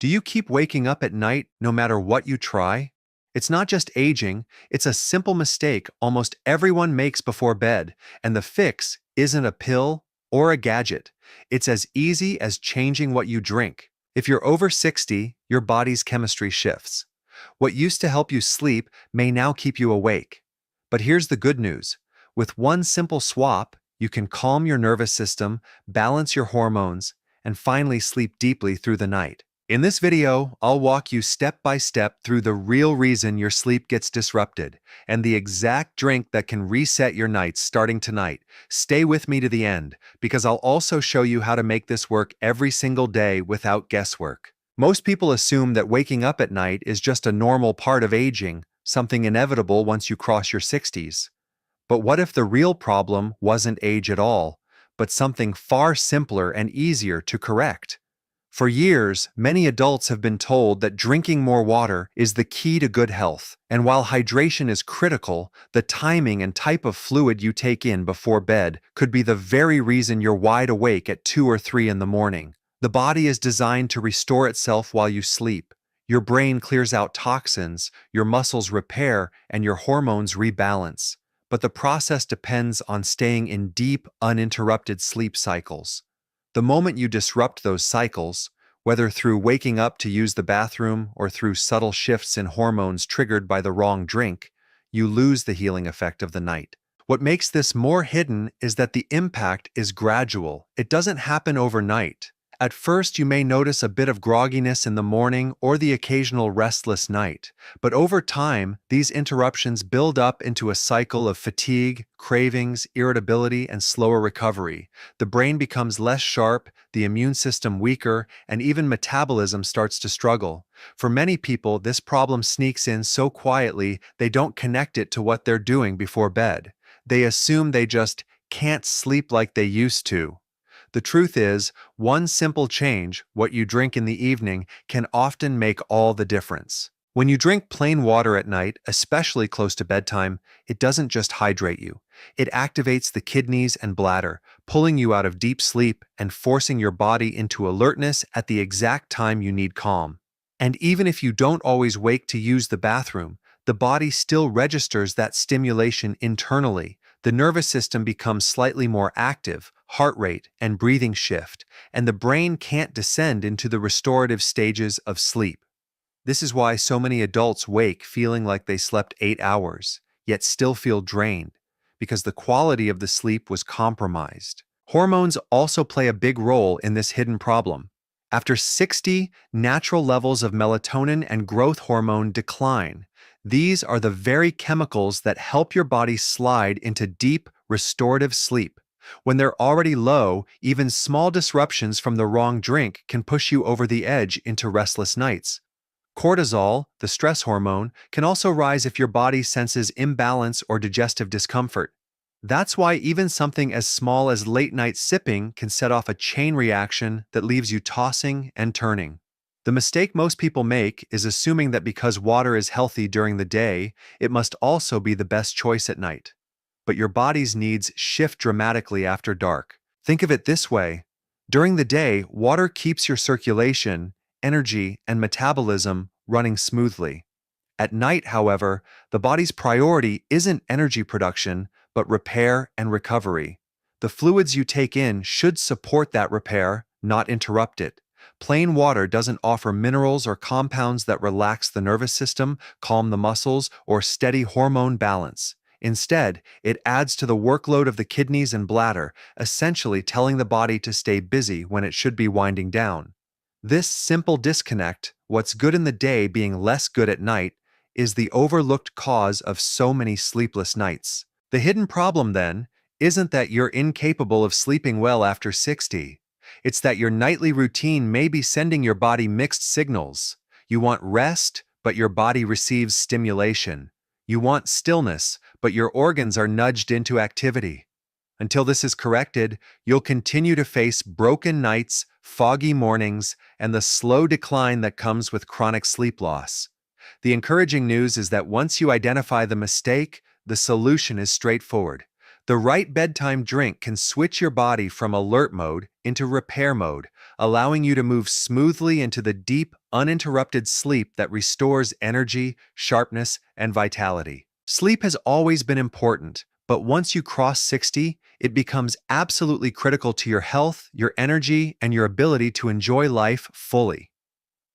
Do you keep waking up at night no matter what you try? It's not just aging, it's a simple mistake almost everyone makes before bed, and the fix isn't a pill or a gadget. It's as easy as changing what you drink. If you're over 60, your body's chemistry shifts. What used to help you sleep may now keep you awake. But here's the good news. With one simple swap, you can calm your nervous system, balance your hormones, and finally sleep deeply through the night. In this video, I'll walk you step by step through the real reason your sleep gets disrupted and the exact drink that can reset your nights starting tonight. Stay with me to the end, because I'll also show you how to make this work every single day without guesswork. Most people assume that waking up at night is just a normal part of aging, something inevitable once you cross your 60s. But what if the real problem wasn't age at all, but something far simpler and easier to correct? For years, many adults have been told that drinking more water is the key to good health, and while hydration is critical, the timing and type of fluid you take in before bed could be the very reason you're wide awake at 2 or 3 in the morning. The body is designed to restore itself while you sleep. Your brain clears out toxins, your muscles repair, and your hormones rebalance. But the process depends on staying in deep, uninterrupted sleep cycles. The moment you disrupt those cycles, whether through waking up to use the bathroom or through subtle shifts in hormones triggered by the wrong drink, you lose the healing effect of the night. What makes this more hidden is that the impact is gradual. It doesn't happen overnight. At first, you may notice a bit of grogginess in the morning or the occasional restless night, but over time, these interruptions build up into a cycle of fatigue, cravings, irritability, and slower recovery. The brain becomes less sharp, the immune system weaker, and even metabolism starts to struggle. For many people, this problem sneaks in so quietly they don't connect it to what they're doing before bed. They assume they just can't sleep like they used to. The truth is, one simple change, what you drink in the evening, can often make all the difference. When you drink plain water at night, especially close to bedtime, it doesn't just hydrate you. It activates the kidneys and bladder, pulling you out of deep sleep and forcing your body into alertness at the exact time you need calm. And even if you don't always wake to use the bathroom, the body still registers that stimulation internally. The nervous system becomes slightly more active, heart rate and breathing shift, and the brain can't descend into the restorative stages of sleep. This is why so many adults wake feeling like they slept 8 hours, yet still feel drained, because the quality of the sleep was compromised. Hormones also play a big role in this hidden problem. After 60, natural levels of melatonin and growth hormone decline. These are the very chemicals that help your body slide into deep, restorative sleep. When they're already low, even small disruptions from the wrong drink can push you over the edge into restless nights. Cortisol, the stress hormone, can also rise if your body senses imbalance or digestive discomfort. That's why even something as small as late-night sipping can set off a chain reaction that leaves you tossing and turning. The mistake most people make is assuming that because water is healthy during the day, it must also be the best choice at night. But your body's needs shift dramatically after dark. Think of it this way. During the day, water keeps your circulation, energy, and metabolism running smoothly. At night, however, the body's priority isn't energy production, but repair and recovery. The fluids you take in should support that repair, not interrupt it. Plain water doesn't offer minerals or compounds that relax the nervous system, calm the muscles, or steady hormone balance. Instead, it adds to the workload of the kidneys and bladder, essentially telling the body to stay busy when it should be winding down. This simple disconnect, what's good in the day being less good at night, is the overlooked cause of so many sleepless nights. The hidden problem, then, isn't that you're incapable of sleeping well after 60. It's that your nightly routine may be sending your body mixed signals. You want rest, but your body receives stimulation. You want stillness, but your organs are nudged into activity. Until this is corrected, you'll continue to face broken nights, foggy mornings, and the slow decline that comes with chronic sleep loss. The encouraging news is that once you identify the mistake, the solution is straightforward. The right bedtime drink can switch your body from alert mode into repair mode, allowing you to move smoothly into the deep, uninterrupted sleep that restores energy, sharpness, and vitality. Sleep has always been important, but once you cross 60, it becomes absolutely critical to your health, your energy, and your ability to enjoy life fully.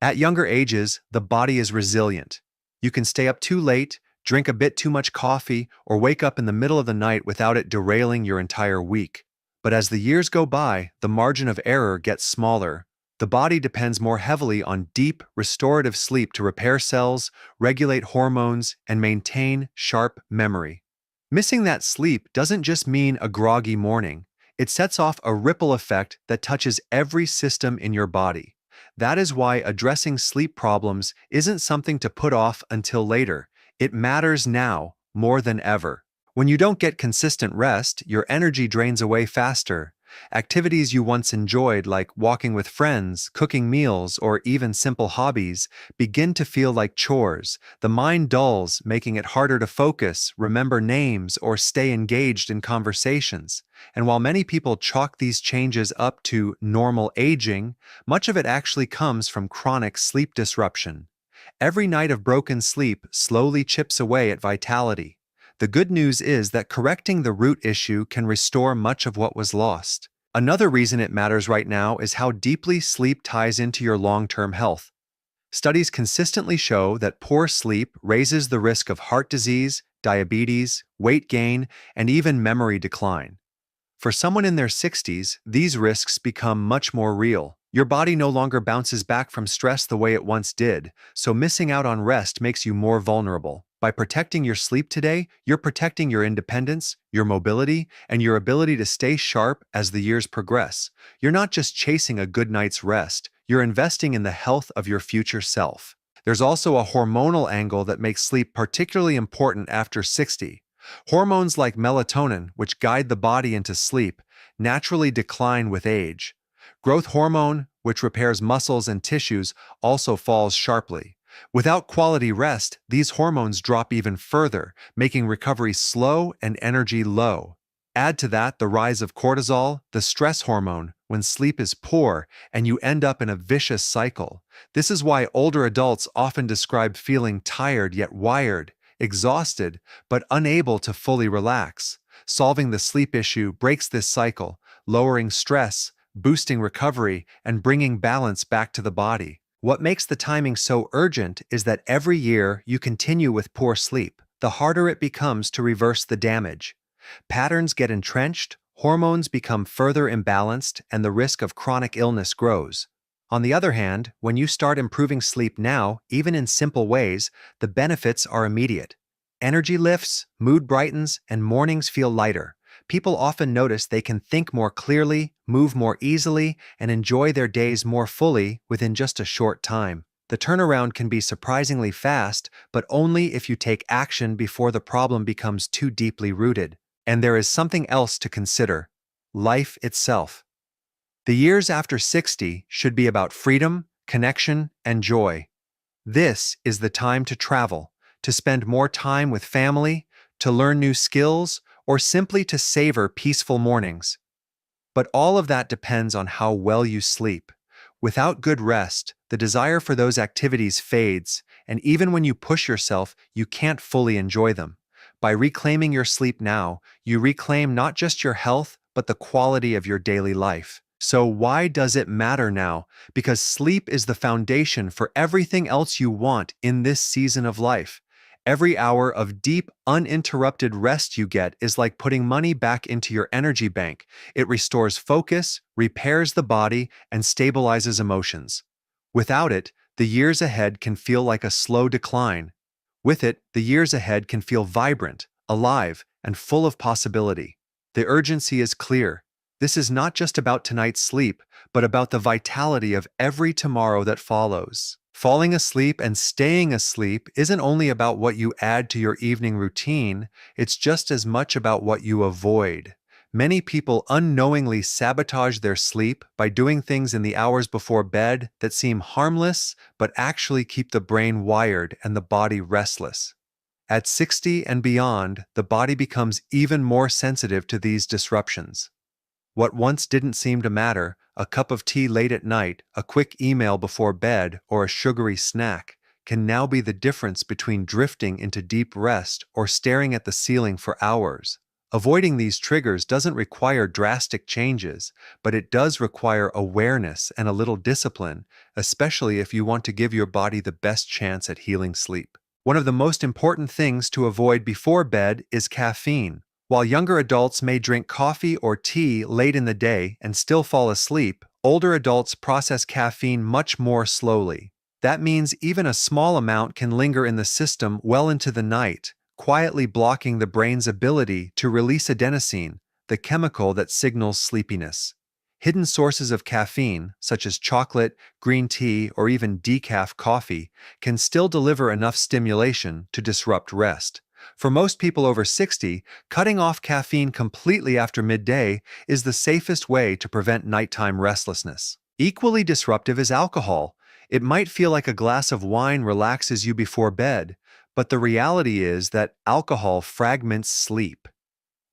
At younger ages, the body is resilient. You can stay up too late, drink a bit too much coffee, or wake up in the middle of the night without it derailing your entire week. But as the years go by, the margin of error gets smaller. The body depends more heavily on deep, restorative sleep to repair cells, regulate hormones, and maintain sharp memory. Missing that sleep doesn't just mean a groggy morning. It sets off a ripple effect that touches every system in your body. That is why addressing sleep problems isn't something to put off until later. It matters now more than ever. When you don't get consistent rest, your energy drains away faster. Activities you once enjoyed, like walking with friends, cooking meals, or even simple hobbies, begin to feel like chores. The mind dulls, making it harder to focus, remember names, or stay engaged in conversations. And while many people chalk these changes up to normal aging, much of it actually comes from chronic sleep disruption. Every night of broken sleep slowly chips away at vitality. The good news is that correcting the root issue can restore much of what was lost. Another reason it matters right now is how deeply sleep ties into your long-term health. Studies consistently show that poor sleep raises the risk of heart disease, diabetes, weight gain, and even memory decline. For someone in their 60s, these risks become much more real. Your body no longer bounces back from stress the way it once did, so missing out on rest makes you more vulnerable. By protecting your sleep today, you're protecting your independence, your mobility, and your ability to stay sharp as the years progress. You're not just chasing a good night's rest, you're investing in the health of your future self. There's also a hormonal angle that makes sleep particularly important after 60. Hormones like melatonin, which guide the body into sleep, naturally decline with age. Growth hormone, which repairs muscles and tissues, also falls sharply. Without quality rest, these hormones drop even further, making recovery slow and energy low. Add to that the rise of cortisol, the stress hormone, when sleep is poor, and you end up in a vicious cycle. This is why older adults often describe feeling tired yet wired, exhausted, but unable to fully relax. Solving the sleep issue breaks this cycle, lowering stress, boosting recovery, and bringing balance back to the body. What makes the timing so urgent is that every year you continue with poor sleep, the harder it becomes to reverse the damage. Patterns get entrenched, hormones become further imbalanced, and the risk of chronic illness grows. On the other hand, when you start improving sleep now, even in simple ways, the benefits are immediate. Energy lifts, mood brightens, and mornings feel lighter. People often notice they can think more clearly, move more easily, and enjoy their days more fully within just a short time. The turnaround can be surprisingly fast, but only if you take action before the problem becomes too deeply rooted. And there is something else to consider: life itself. The years after 60 should be about freedom, connection, and joy. This is the time to travel, to spend more time with family, to learn new skills, or simply to savor peaceful mornings. But all of that depends on how well you sleep. Without good rest, the desire for those activities fades, and even when you push yourself, you can't fully enjoy them. By reclaiming your sleep now, you reclaim not just your health, but the quality of your daily life. So why does it matter now? Because sleep is the foundation for everything else you want in this season of life. Every hour of deep, uninterrupted rest you get is like putting money back into your energy bank. It restores focus, repairs the body, and stabilizes emotions. Without it, the years ahead can feel like a slow decline. With it, the years ahead can feel vibrant, alive, and full of possibility. The urgency is clear. This is not just about tonight's sleep, but about the vitality of every tomorrow that follows. Falling asleep and staying asleep isn't only about what you add to your evening routine, it's just as much about what you avoid. Many people unknowingly sabotage their sleep by doing things in the hours before bed that seem harmless but actually keep the brain wired and the body restless. At 60 and beyond, the body becomes even more sensitive to these disruptions. What once didn't seem to matter, a cup of tea late at night, a quick email before bed, or a sugary snack, can now be the difference between drifting into deep rest or staring at the ceiling for hours. Avoiding these triggers doesn't require drastic changes, but it does require awareness and a little discipline, especially if you want to give your body the best chance at healing sleep. One of the most important things to avoid before bed is caffeine. While younger adults may drink coffee or tea late in the day and still fall asleep, older adults process caffeine much more slowly. That means even a small amount can linger in the system well into the night, quietly blocking the brain's ability to release adenosine, the chemical that signals sleepiness. Hidden sources of caffeine, such as chocolate, green tea, or even decaf coffee, can still deliver enough stimulation to disrupt rest. For most people over 60, cutting off caffeine completely after midday is the safest way to prevent nighttime restlessness. Equally disruptive is alcohol. It might feel like a glass of wine relaxes you before bed, but the reality is that alcohol fragments sleep.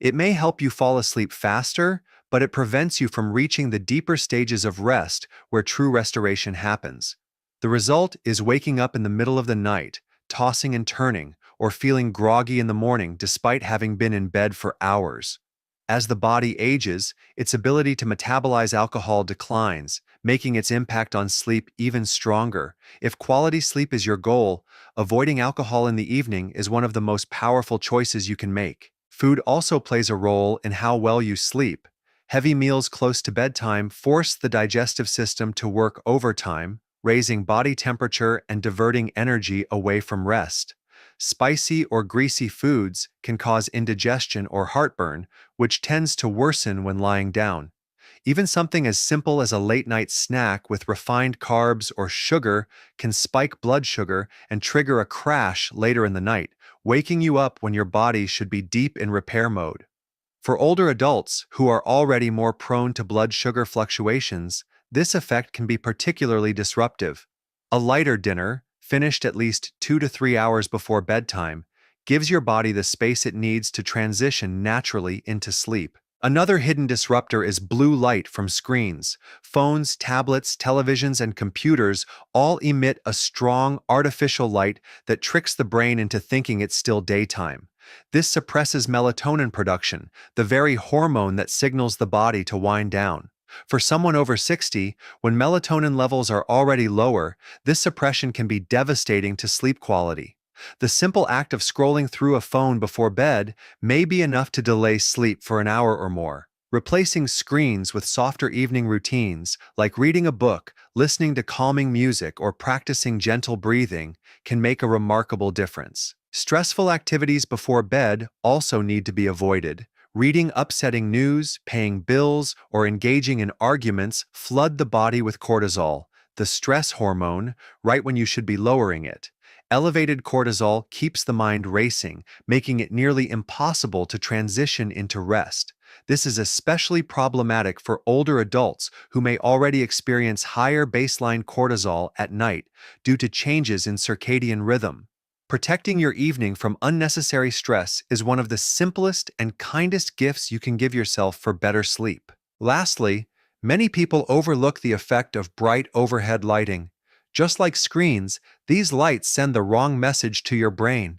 It may help you fall asleep faster, but it prevents you from reaching the deeper stages of rest where true restoration happens. The result is waking up in the middle of the night, tossing and turning, or feeling groggy in the morning despite having been in bed for hours. As the body ages, its ability to metabolize alcohol declines, making its impact on sleep even stronger. If quality sleep is your goal, avoiding alcohol in the evening is one of the most powerful choices you can make. Food also plays a role in how well you sleep. Heavy meals close to bedtime force the digestive system to work overtime, raising body temperature and diverting energy away from rest. Spicy or greasy foods can cause indigestion or heartburn, which tends to worsen when lying down. Even something as simple as a late-night snack with refined carbs or sugar can spike blood sugar and trigger a crash later in the night, waking you up when your body should be deep in repair mode. For older adults who are already more prone to blood sugar fluctuations, this effect can be particularly disruptive. A lighter dinner, finished at least 2 to 3 hours before bedtime, gives your body the space it needs to transition naturally into sleep. Another hidden disruptor is blue light from screens. Phones, tablets, televisions, and computers all emit a strong, artificial light that tricks the brain into thinking it's still daytime. This suppresses melatonin production, the very hormone that signals the body to wind down. For someone over 60, when melatonin levels are already lower, this suppression can be devastating to sleep quality. The simple act of scrolling through a phone before bed may be enough to delay sleep for an hour or more. Replacing screens with softer evening routines, like reading a book, listening to calming music, or practicing gentle breathing, can make a remarkable difference. Stressful activities before bed also need to be avoided. Reading upsetting news, paying bills, or engaging in arguments flood the body with cortisol, the stress hormone, right when you should be lowering it. Elevated cortisol keeps the mind racing, making it nearly impossible to transition into rest. This is especially problematic for older adults who may already experience higher baseline cortisol at night due to changes in circadian rhythm. Protecting your evening from unnecessary stress is one of the simplest and kindest gifts you can give yourself for better sleep. Lastly, many people overlook the effect of bright overhead lighting. Just like screens, these lights send the wrong message to your brain.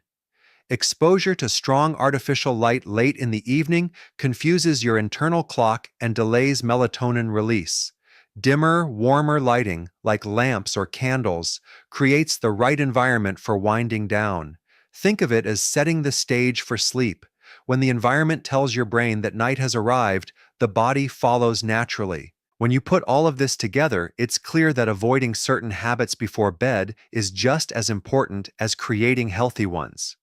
Exposure to strong artificial light late in the evening confuses your internal clock and delays melatonin release. Dimmer, warmer lighting, like lamps or candles, creates the right environment for winding down. Think of it as setting the stage for sleep. When the environment tells your brain that night has arrived, the body follows naturally. When you put all of this together, it's clear that avoiding certain habits before bed is just as important as creating healthy ones.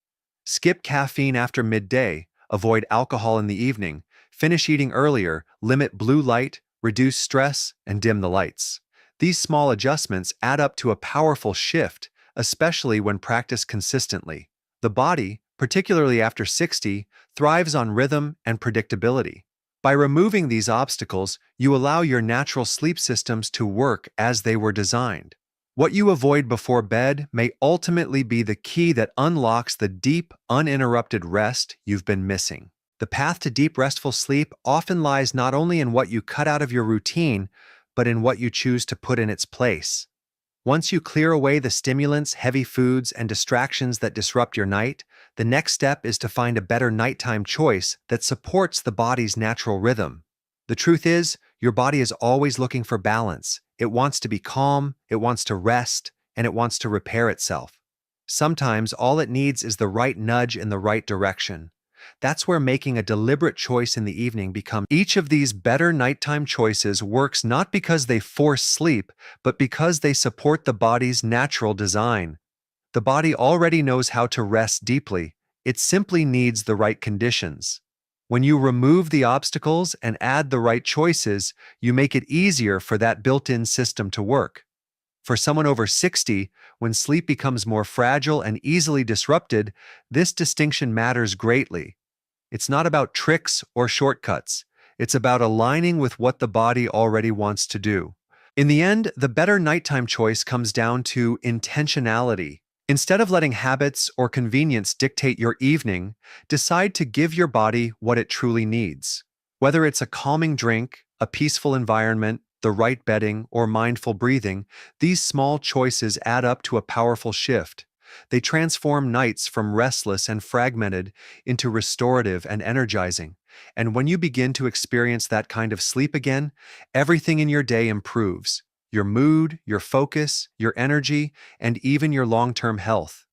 Skip caffeine after midday, avoid alcohol in the evening, finish eating earlier, limit blue light, reduce stress, and dim the lights. These small adjustments add up to a powerful shift, especially when practiced consistently. The body, particularly after 60, thrives on rhythm and predictability. By removing these obstacles, you allow your natural sleep systems to work as they were designed. What you avoid before bed may ultimately be the key that unlocks the deep, uninterrupted rest you've been missing. The path to deep restful sleep often lies not only in what you cut out of your routine, but in what you choose to put in its place. Once you clear away the stimulants, heavy foods, and distractions that disrupt your night, the next step is to find a better nighttime choice that supports the body's natural rhythm. The truth is, your body is always looking for balance. It wants to be calm, it wants to rest, and it wants to repair itself. Sometimes all it needs is the right nudge in the right direction. That's where making a deliberate choice in the evening becomes. Each of these better nighttime choices works not because they force sleep, but because they support the body's natural design. The body already knows how to rest deeply. It simply needs the right conditions. When you remove the obstacles and add the right choices, you make it easier for that built-in system to work. For someone over 60, when sleep becomes more fragile and easily disrupted, this distinction matters greatly. It's not about tricks or shortcuts. It's about aligning with what the body already wants to do. In the end, the better nighttime choice comes down to intentionality. Instead of letting habits or convenience dictate your evening, decide to give your body what it truly needs. Whether it's a calming drink, a peaceful environment, the right bedding, or mindful breathing, these small choices add up to a powerful shift. They transform nights from restless and fragmented into restorative and energizing. And when you begin to experience that kind of sleep again, everything in your day improves. Your mood, your focus, your energy, and even your long-term health.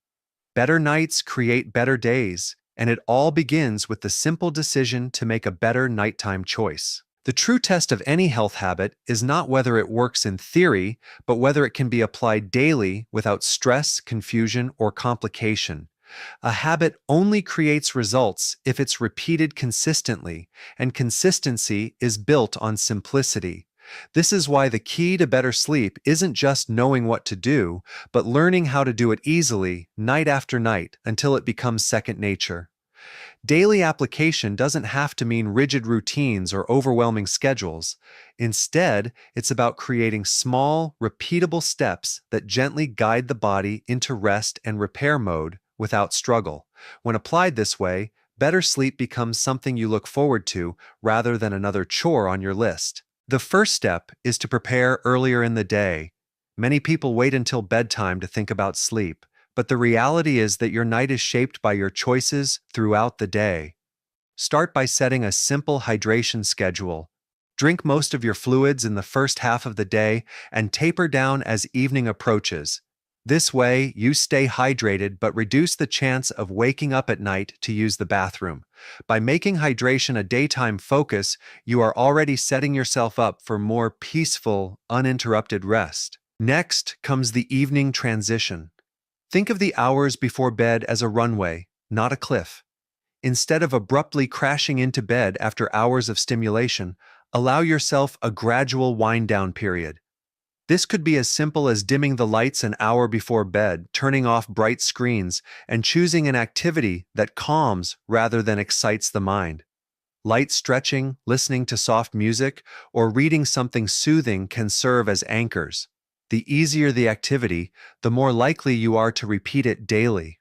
Better nights create better days, and it all begins with the simple decision to make a better nighttime choice. The true test of any health habit is not whether it works in theory, but whether it can be applied daily without stress, confusion, or complication. A habit only creates results if it's repeated consistently, and consistency is built on simplicity. This is why the key to better sleep isn't just knowing what to do, but learning how to do it easily, night after night, until it becomes second nature. Daily application doesn't have to mean rigid routines or overwhelming schedules. Instead, it's about creating small, repeatable steps that gently guide the body into rest and repair mode without struggle. When applied this way, better sleep becomes something you look forward to rather than another chore on your list. The first step is to prepare earlier in the day. Many people wait until bedtime to think about sleep, but the reality is that your night is shaped by your choices throughout the day. Start by setting a simple hydration schedule. Drink most of your fluids in the first half of the day and taper down as evening approaches. This way, you stay hydrated but reduce the chance of waking up at night to use the bathroom. By making hydration a daytime focus, you are already setting yourself up for more peaceful, uninterrupted rest. Next comes the evening transition. Think of the hours before bed as a runway, not a cliff. Instead of abruptly crashing into bed after hours of stimulation, allow yourself a gradual wind-down period. This could be as simple as dimming the lights an hour before bed, turning off bright screens, and choosing an activity that calms rather than excites the mind. Light stretching, listening to soft music, or reading something soothing can serve as anchors. The easier the activity, the more likely you are to repeat it daily.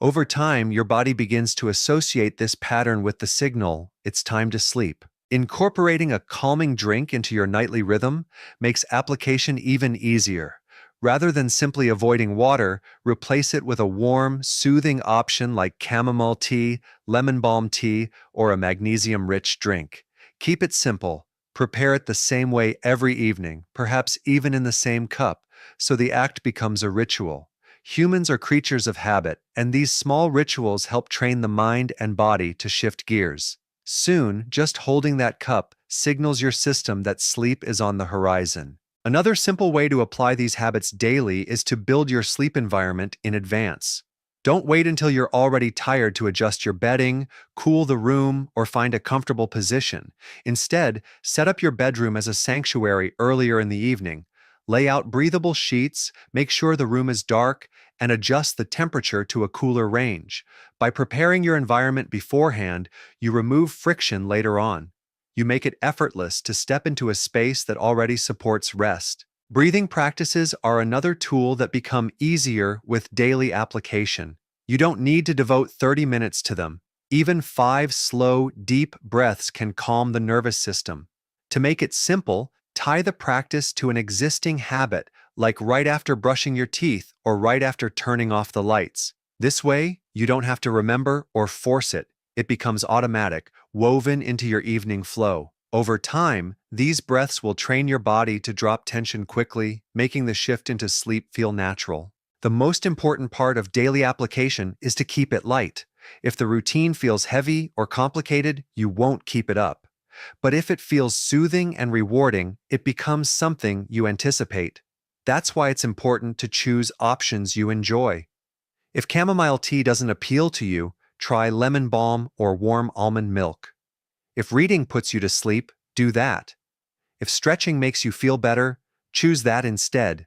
Over time, your body begins to associate this pattern with the signal, it's time to sleep. Incorporating a calming drink into your nightly rhythm makes application even easier. Rather than simply avoiding water, replace it with a warm, soothing option like chamomile tea, lemon balm tea, or a magnesium-rich drink. Keep it simple. Prepare it the same way every evening, perhaps even in the same cup, so the act becomes a ritual. Humans are creatures of habit, and these small rituals help train the mind and body to shift gears. Soon, just holding that cup signals your system that sleep is on the horizon. Another simple way to apply these habits daily is to build your sleep environment in advance. Don't wait until you're already tired to adjust your bedding, cool the room, or find a comfortable position. Instead, set up your bedroom as a sanctuary earlier in the evening. Lay out breathable sheets, make sure the room is dark, and adjust the temperature to a cooler range. By preparing your environment beforehand, you remove friction later on. You make it effortless to step into a space that already supports rest. Breathing practices are another tool that become easier with daily application. You don't need to devote 30 minutes to them. Even 5 slow, deep breaths can calm the nervous system. To make it simple, tie the practice to an existing habit, like right after brushing your teeth or right after turning off the lights. This way, you don't have to remember or force it. It becomes automatic, woven into your evening flow. Over time, these breaths will train your body to drop tension quickly, making the shift into sleep feel natural. The most important part of daily application is to keep it light. If the routine feels heavy or complicated, you won't keep it up. But if it feels soothing and rewarding, it becomes something you anticipate. That's why it's important to choose options you enjoy. If chamomile tea doesn't appeal to you, try lemon balm or warm almond milk. If reading puts you to sleep, do that. If stretching makes you feel better, choose that instead.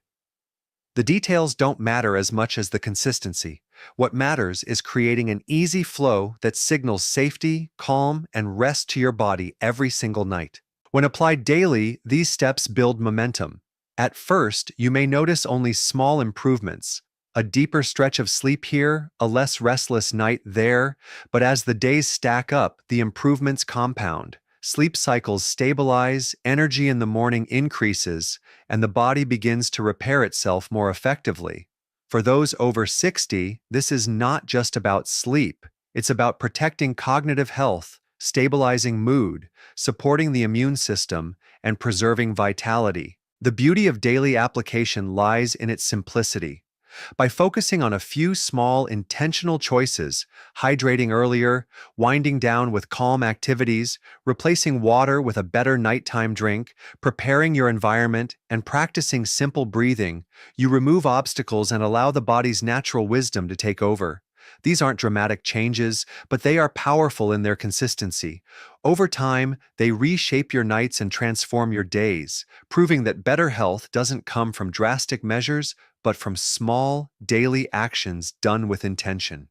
The details don't matter as much as the consistency. What matters is creating an easy flow that signals safety, calm, and rest to your body every single night. When applied daily, these steps build momentum. At first, you may notice only small improvements. A deeper stretch of sleep here, a less restless night there, but as the days stack up, the improvements compound. Sleep cycles stabilize, energy in the morning increases, and the body begins to repair itself more effectively. For those over 60, this is not just about sleep. It's about protecting cognitive health, stabilizing mood, supporting the immune system, and preserving vitality. The beauty of daily application lies in its simplicity. By focusing on a few small, intentional choices, hydrating earlier, winding down with calm activities, replacing water with a better nighttime drink, preparing your environment, and practicing simple breathing, you remove obstacles and allow the body's natural wisdom to take over. These aren't dramatic changes, but they are powerful in their consistency. Over time, they reshape your nights and transform your days, proving that better health doesn't come from drastic measures, but from small, daily actions done with intention.